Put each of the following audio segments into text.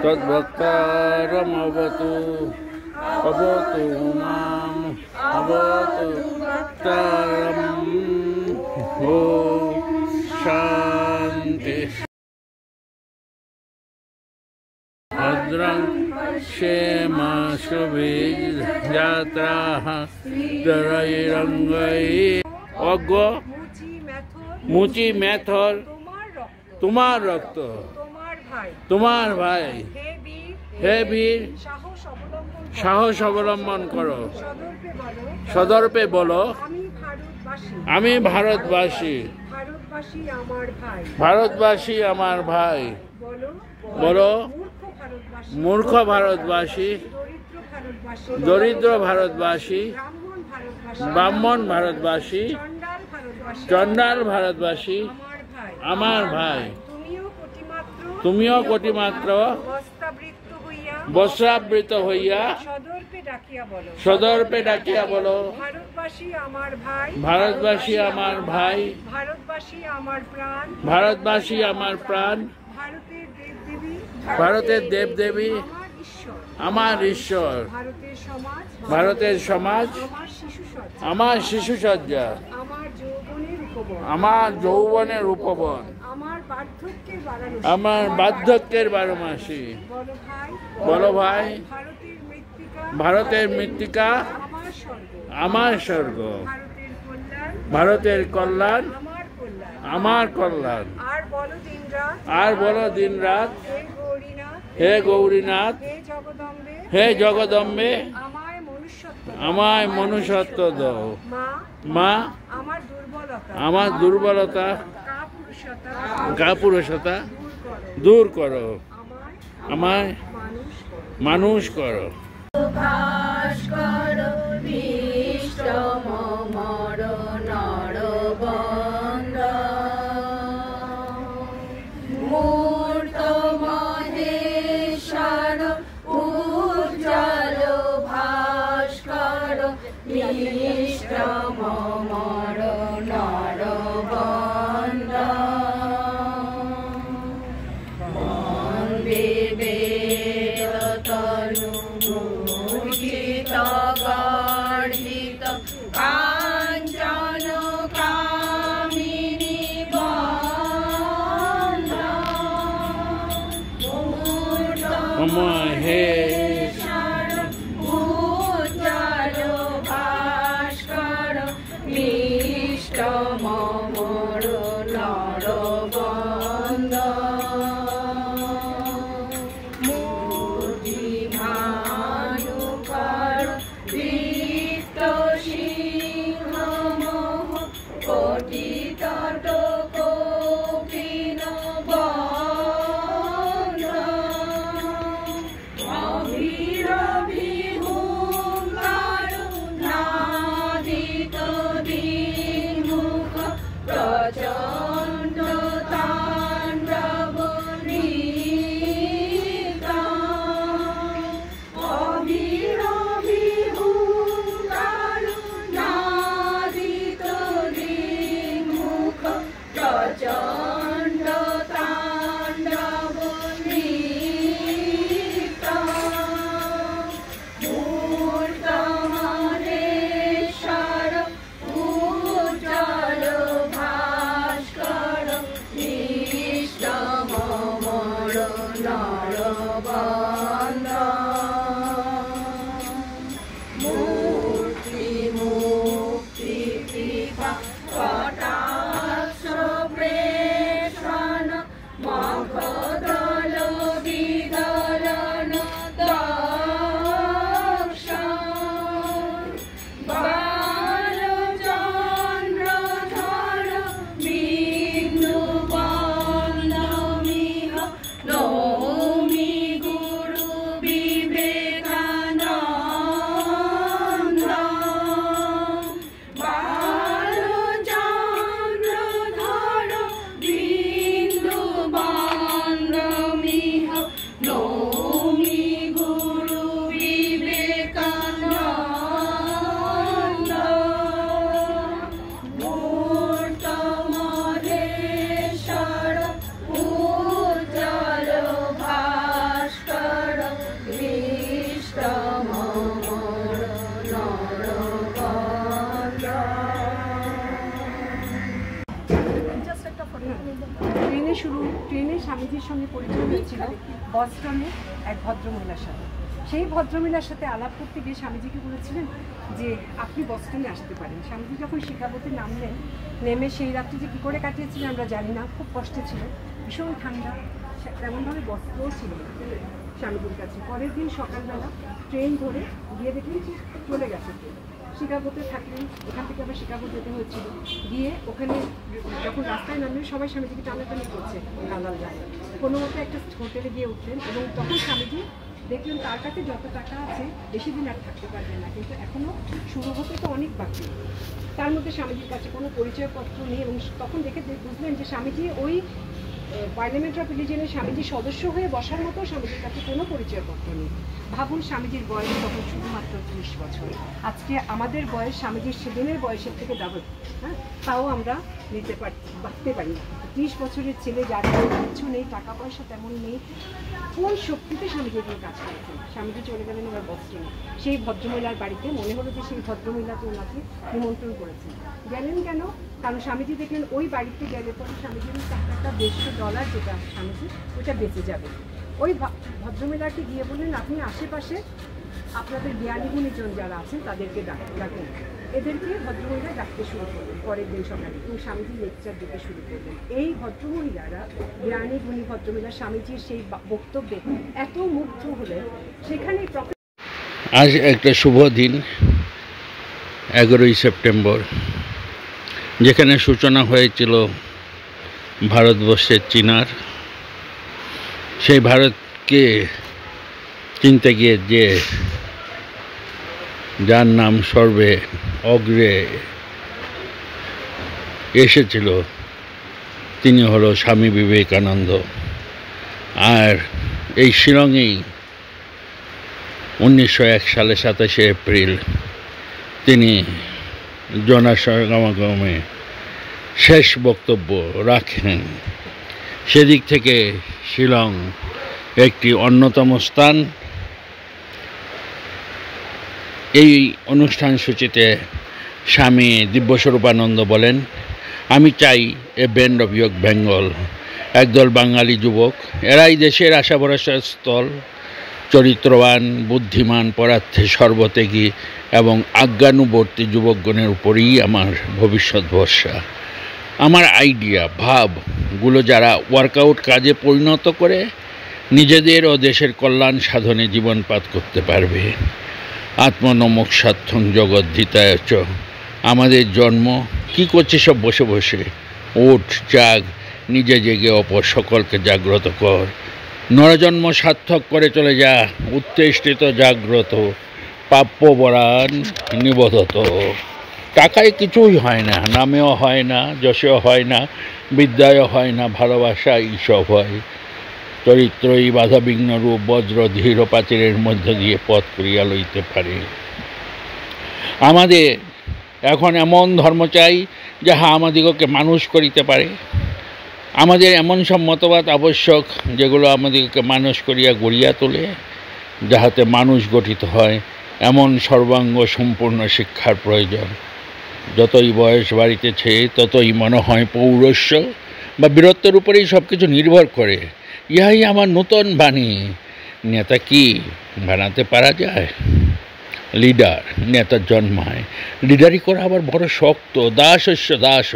तद्भक्तारमवतु अवतु माम् अवतु भक्तारम् ॐ शान्ति भद्रं क्षेमशुभिर्यात्राः स्थिरैरङ्गैः অজ্ঞ মুচি মেথর তোমার রক্ত তোমার ভাই হে বীর সাহস অবলম্বন করো সদর্পে বলো আমি ভারতবাসী ভারতবাসী আমার ভাই বলো মূর্খ ভারতবাসী দরিদ্র ভারতবাসী ব্রাহ্মণ ভারতবাসী চণ্ডাল ভারতবাসী আমার ভাই তুমিও কোটিমাত্র বস্ত্রাবৃত হইয়া সদর্পে ডাকিয়া বলো ভারতবাসী আমার ভাই ভারতবাসী আমার প্রাণ ভারতের দেবদেবী আমার ঈশ্বর ভারতের সমাজ আমার শিশুসজ্জা আমার যৌবনের উপবন আমার বার্ধক্যের 12 মাসি বলো ভাই ভারতের মৃত্তিকা আমার স্বর্গ ভারতের কল্যাণ আমার কল্যাণ আর বলো দিনরাত হে গৌরীনাথ হে জগদম্বে আমায় মনুষ্যত্ব দাও মা আমার দুর্বলতা কাপুরুষতা দূর করো আমায় মানুষ করো Kota Supreme ট্রেনে স্বামীজির সঙ্গে পরিচয় হয়েছিল বস্টনে এক ভদ্রমহিলার সাথে। সেই ভদ্রমহিলার সাথে আলাপ করতে গিয়ে স্বামীজিকে বলেছিলেন যে আপনি বস্টনে আসতে পারেন। স্বামীজি যখন শিকাগোতে নামলেন, নেমে সেই রাত্রি যে কী করে কাটিয়েছিলেন আমরা জানি না, খুব কষ্টে ছিল, ভীষণ ঠান্ডা, তেমনভাবে বস্ত্রও ছিল না স্বামীজির কাছে। পরের দিন সকালবেলা ট্রেন ধরে গিয়ে দেখলেন যে চলে গেছে ট্রেন, শিকাগোতে থাকলেন। এখান থেকে আবার শিকাগো যেতে হয়েছিল। গিয়ে ওখানে যখন রাস্তায় নামলেন সবাই স্বামীজিকে টানাটানি করছে, দালাল যায়। কোনো মতো একটা হোটেলে গিয়ে উঠলেন এবং তখন স্বামীজি দেখলেন তার কাছে যত টাকা আছে বেশি দিন আর থাকতে পারবেন না, কিন্তু এখনও শুরু হতে তো অনেক বাকি। তার মধ্যে স্বামীজির কাছে কোনো পরিচয়পত্র নেই এবং তখন দেখে বুঝলেন যে স্বামীজি ওই পার্লামেন্ট অফ রিলিজিয়নের স্বামীজির সদস্য হয়ে বসার মতো স্বামীজির কাছে কোনো পরিচয়পত্র নেই। ভাবুন স্বামীজির বয়স তখন শুধুমাত্র 30 বছর। আজকে আমাদের বয়স স্বামীজির সেদিনের বয়সের থেকে ডাবল, হ্যাঁ, তাও আমরা ভাবতে পারি না। 30 বছরের ছেলে, যার কিছু নেই, টাকা পয়সা তেমন নেই, কোন শক্তিতে স্বামীজি দিয়ে কাজ করেছেন। স্বামীজি চলে গেলেন ওনার বস্টনে, সেই ভদ্রমহিলার বাড়িতে। মনে হলো যে সেই ভদ্রমহিলাকে ওনাকে নিমন্ত্রণ করেছেন। গেলেন কেন? কারণ স্বামীজি দেখলেন ওই বাড়িতে গেলে পরে স্বামীজির টাকাটা $150 যেটা স্বামীজি, ওটা বেঁচে যাবে। ওই ভদ্রমহিলাকে গিয়ে বললেন আপনি আশেপাশে আপনাদের জ্ঞানী গুণীজন যারা আছেন তাদেরকে ডাকুন। এদেরকে ভদ্রমহিলা ডাকতে শুরু করলেন পরের দিন সকালে এবং স্বামীজি লেকচার দিতে শুরু করলেন। এই ভদ্রমহিলারা, জ্ঞানী গুণী ভদ্রমহিলা, স্বামীজির সেই বক্তব্যে এত মুগ্ধ হলেন। সেখানে আজ একটা শুভ দিন, 11ই সেপ্টেম্বর, যেখানে সূচনা হয়েছিল ভারতবর্ষের চিনার। সেই ভারতকে চিনতে গিয়ে যার নাম সর্বে অগ্রে এসেছিল তিনি হলো স্বামী বিবেকানন্দ। আর এই শিলংয়েই 1901 সালে 27শে এপ্রিল তিনি জনসমাগমে শেষ বক্তব্য রাখেন। সেদিক থেকে শিলং একটি অন্যতম স্থান। এই অনুষ্ঠান সূচিতে স্বামী দিব্যস্বরূপানন্দ বলেন, আমি চাই a band of young Bengal, একদল বাঙালি যুবক, এরাই দেশের আশা ভরসার স্থল, চরিত্রবান, বুদ্ধিমান, পরার্থে সর্বত্যাগী এবং আজ্ঞানুবর্তী যুবকগণের উপরেই আমার ভবিষ্যৎ ভরসা। আমার আইডিয়া, ভাবগুলো যারা ওয়ার্কআউট কাজে পরিণত করে নিজেদের ও দেশের কল্যাণ সাধনে জীবনপাত করতে পারবে। আত্মনমক স্বার্থং জগদ্ধিতায় চ, আমাদের জন্ম কি করছে সব বসে বসে, ওঠ জাগ, নিজে জেগে অপর সকলকে জাগ্রত কর, নরজন্ম সার্থক করে চলে যা, উত্তেষ্টিত জাগ্রত, প্রাপ্য বরান নিবোধত। টাকায় কিছুই হয় না, নামেও হয় না, যশেও হয় না, বিদ্যায়ও হয় না, ভালোবাসা এইসব হয়। চরিত্রই বাধাবিঘ্ন রূপ বজ্র ধীর প্রাচীরের মধ্য দিয়ে পথ করিয়া লইতে পারে। আমাদের এখন এমন ধর্ম চাই যাহা আমাদিগকে মানুষ করিতে পারে। আমাদের এমন সব মতবাদ আবশ্যক যেগুলো আমাদিগকে মানুষ করিয়া গড়িয়া তোলে, যাহাতে মানুষ গঠিত হয়। এমন সর্বাঙ্গ সম্পূর্ণ শিক্ষার প্রয়োজন। যতই বয়স বাড়িতেছে ততই মনে হয় পৌরস্য বা বীরত্বের উপরেই সব কিছু নির্ভর করে। ইহাই আমার নূতন বাণী। নেতা কি বানাতে পারা যায়? লিডার নেতার জন্মায়, লিডারি করা আবার বড় শক্ত। দাসস্য দাস,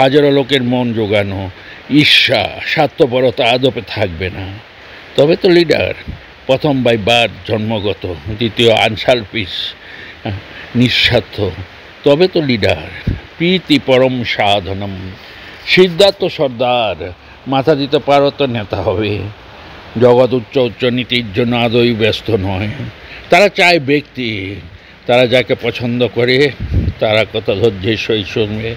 হাজারো লোকের মন জোগানো, ঈর্ষা, স্বার্থপরতা আদপে থাকবে না, তবে তো লিডার। প্রথম বাই বার্থ জন্মগত, দ্বিতীয় আনসালফিশ নিঃস্বার্থ, তবে তো লিডার। প্রীতি পরম সাধনম। সিদ্ধার্থ সর্দার, মাথা দিতে পারো তো নেতা হবে। জগৎ উচ্চ উচ্চ নীতির জন্য আদৌ ব্যস্ত নয়। তারা চায় ব্যক্তি, তারা যাকে পছন্দ করে তারা কথা ধৈর্যের সহিত শুনবে,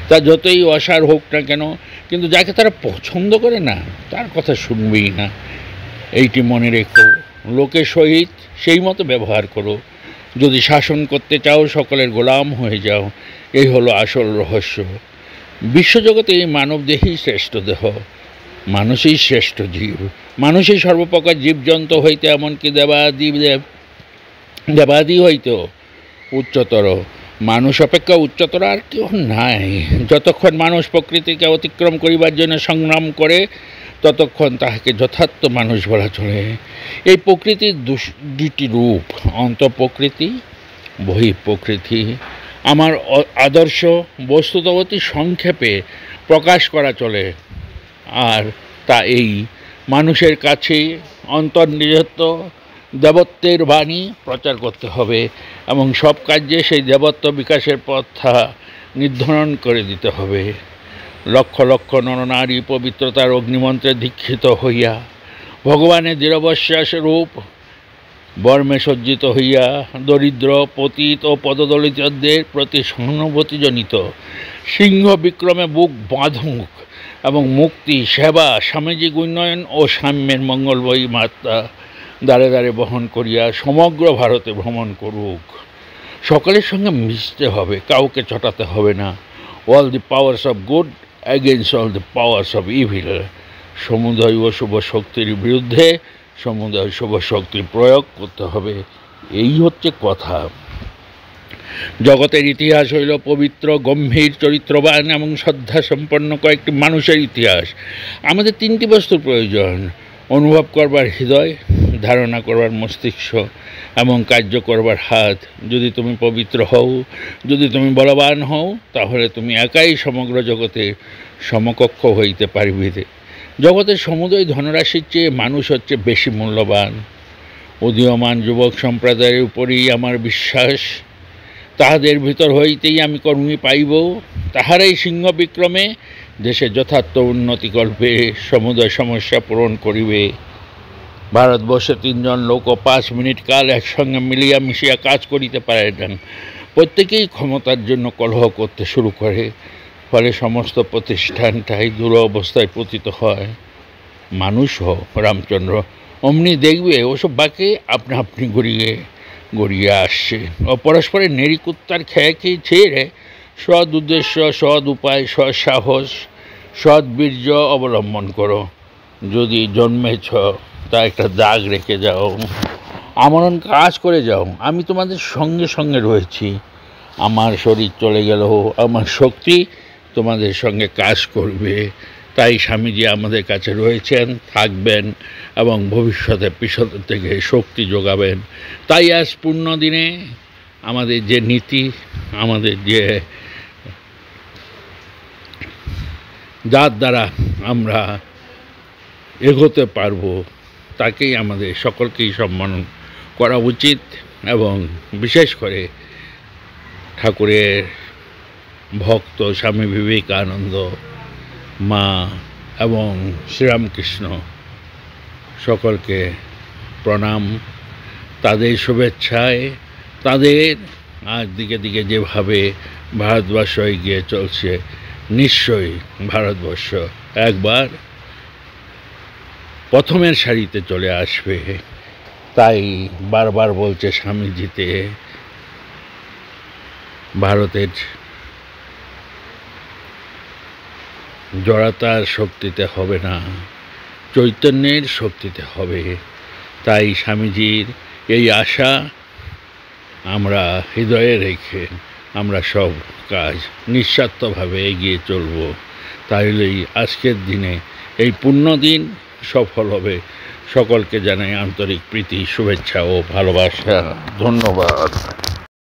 তা যতই অসার হোক না কেন, কিন্তু যাকে তারা পছন্দ করে না তার কথা শুনবেই না। এইটি মনে রেখো, লোকের সহিত সেই মতো ব্যবহার করো। যদি শাসন করতে চাও সকলের গোলাম হয়ে যাও। এই হলো আসল রহস্য। বিশ্বজগতে এই মানবদেহই শ্রেষ্ঠ দেহ, মানুষই শ্রেষ্ঠ জীব। মানুষই সর্বপ্রকার জীবজন্তু হইতে এমনকি দেবাদি হইতেও উচ্চতর। মানুষ অপেক্ষা উচ্চতর আর কেউ নাই। যতক্ষণ মানুষ প্রকৃতিকে অতিক্রম করিবার জন্য সংগ্রাম করে ততক্ষণ তাহাকে যথার্থ মানুষ বলা চলে। এই প্রকৃতির দুটি রূপ, অন্তঃপ্রকৃতি, বহিঃপ্রকৃতি। আমার আদর্শ বস্তুত অতি সংক্ষেপে প্রকাশ করা চলে, আর তা এই মানুষের কাছে অন্তর্নিহিত দেবত্বের বাণী প্রচার করতে হবে এবং সব কার্যে সেই দেবত্ব বিকাশের পথা নির্ধারণ করে দিতে হবে। লক্ষ লক্ষ নরনারী পবিত্রতার অগ্নিমন্ত্রে দীক্ষিত হইয়া ভগবানের দৃঢ়বশ্বাস রূপ বর্মে সজ্জিত হইয়া দরিদ্র, পতিত ও পদদলিতদের প্রতি সহানুভূতিজনিত সিংহ বিক্রমে বুক বাঁধুক এবং মুক্তি, সেবা, সামাজিক উন্নয়ন ও সাম্যের মঙ্গলময়ী মাত্রা দ্বারে দ্বারে বহন করিয়া সমগ্র ভারতে ভ্রমণ করুক। সকলের সঙ্গে মিশতে হবে, কাউকে চটাতে হবে না। All the powers of good against all the powers of evil. সমুদয় শুভ শক্তির বিরুদ্ধে সমুদয় শুভ শক্তির প্রয়োগ করতে হবে। এই হচ্ছে কথা। জগতের ইতিহাস হইল পবিত্র, গম্ভীর, চরিত্রবান এবং শ্রদ্ধাসম্পন্ন কয়েকটি মানুষের ইতিহাস। আমাদের তিনটি বস্তুর প্রয়োজন: অনুভব করবার হৃদয়, ধারণা করবার মস্তিষ্ক এবং কার্য করবার হাত। যদি তুমি পবিত্র হও, যদি তুমি বলবান হও, তাহলে তুমি একাই সমগ্র জগতের সমকক্ষ হইতে পারিবে। জগতের সমুদয় ধনরাশির চেয়ে মানুষ হচ্ছে বেশি মূল্যবান। উদীয়মান যুবক সম্প্রদায়ের উপরেই আমার বিশ্বাস। তাহাদের ভিতর হইতেই আমি কর্মী পাইব। তাহারাই সিংহ বিক্রমে দেশে যথার্থ উন্নতিকল্পে সমুদয় সমস্যা পূরণ করিবে। ভারতবর্ষে 3 জন লোক 5 মিনিট কাল একসঙ্গে মিলিয়া মিশিয়া কাজ করিতে পারে না। প্রত্যেকেই ক্ষমতার জন্য কলহ করতে শুরু করে, ফলে সমস্ত প্রতিষ্ঠানটাই দুরবস্থায় পতিত হয়। মানুষ হোক রামচন্দ্র, অমনি দেখবে ওসব বাকি আপনা আপনি গড়িয়ে আসছে। ও পরস্পরের নেড়িকুত্তার খেয়াকে ছেড়ে সৎ উদ্দেশ্য, সৎ উপায়, সৎ সাহস, সৎ বীর্য অবলম্বন করো। যদি জন্মেছ তা একটা দাগ রেখে যাও, আমরণ কাজ করে যাও। আমি তোমাদের সঙ্গে সঙ্গে রয়েছি। আমার শরীর চলে গেলেও আমার শক্তি তোমাদের সঙ্গে কাজ করবে। তাই স্বামীজি আমাদের কাছে রয়েছেন, থাকবেন এবং ভবিষ্যতে পিছন থেকে শক্তি যোগাবেন। তাই আজ পূর্ণ দিনে আমাদের যে নীতি, আমাদের যে যার দ্বারা আমরা এগোতে পারবো, তাকেই আমাদের সকলকেই সম্মান করা উচিত। এবং বিশেষ করে ঠাকুরের ভক্ত স্বামী বিবেকানন্দ, মা এবং শ্রীরামকৃষ্ণ সকলকে প্রণাম। তাদের শুভেচ্ছায়, তাদের আজ দিকে দিকে যেভাবে ভারতবর্ষ এগিয়ে চলছে, নিশ্চয়ই ভারতবর্ষ একবার প্রথমের সারিতে চলে আসবে। তাই বারবার বলছে স্বামীজিতে, ভারতের জড়তার শক্তিতে হবে না, চৈতন্যের শক্তিতে হবে। তাই স্বামীজির এই আশা আমরা হৃদয়ে রেখে আমরা সব কাজ নিঃস্বার্থভাবে এগিয়ে চলব। তাহলেই আজকের দিনে এই পুণ্য দিন সফল হবে। সকলকে জানাই আন্তরিক প্রীতি, শুভেচ্ছা ও ভালোবাসা। ধন্যবাদ।